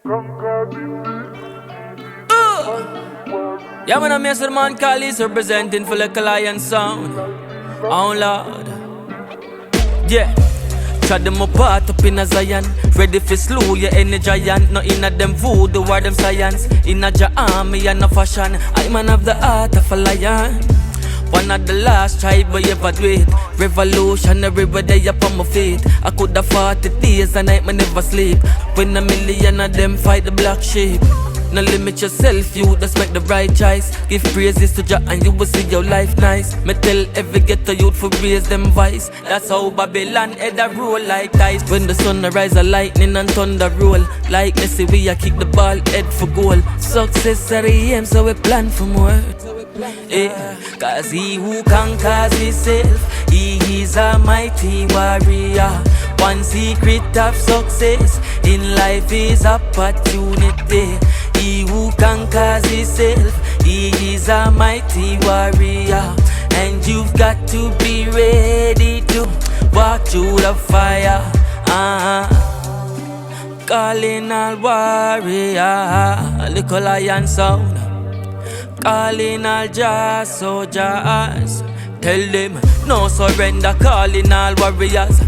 Yeah, man, I'm Mr. Man Callis representing for the Lion sound. Oh Lord. Yeah. Try them apart up in a Zion. Ready for slew your any giant. No in a them voodoo or them science. In a ja army and a fashion. I man have the heart of a lion. One of the last tribe we ever do it. Revolutionary where they up on my feet. I could have 40 days and night me never sleep. When a million of them fight the black sheep. No limit yourself, you just make the right choice. Give praises to Jah and you will see your life nice. Me tell every ghetto youth for raise them voice. That's how Babylon head a roll like dice. When the sun rise a lightning and thunder roll. Like Messi we a kick the ball head for goal. Success are the aim so we plan for more. Yeah, cause he who conquers himself, he is a mighty warrior. One secret of success in life is opportunity. He who conquers himself, he is a mighty warrior. And you've got to be ready to walk through the fire. Calling all warrior, little lion sound. Calling all jazz soldiers. Tell them no surrender, calling all warriors.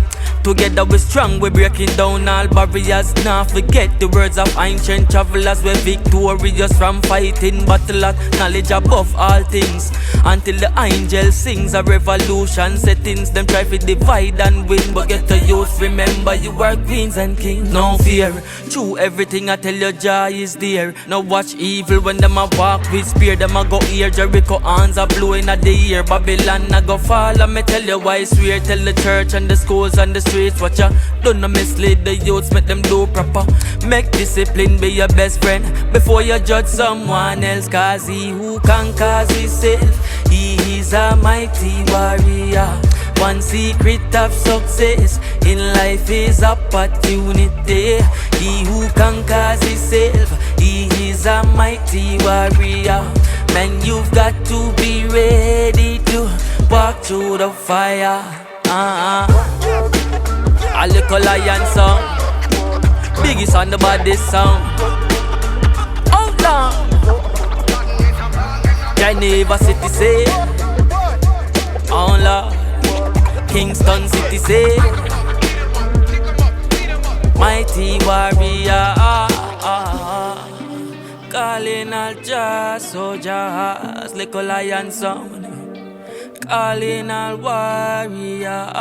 Together we strong, we breaking down all barriers. Now forget the words of ancient travelers. We're victorious from fighting battle at knowledge above all things. Until the angel sings a revolution settings. Them try to divide and win, but get the youth, remember you are queens and kings. No fear, through everything I tell you joy is there. Now watch evil when them a walk with spear. Them a go ear, Jericho hands are blowing at the ear. Babylon a go fall, and me tell you why swear. Tell the church and the schools and the streets, watch ya. Don't mislead the youths, make them do proper. Make discipline be your best friend before you judge someone else. Cause he who conquers himself, he is a mighty warrior. One secret of success in life is opportunity. He who conquers himself, he is a mighty warrior. Man, you've got to be ready to walk through the fire. A little lion sound, biggest on the baddest sound. Oh Lord, Geneva City say, oh Lord, Kingston City say, mighty warrior. Calling all jazz soldiers, little lion sound. Calling all warrior.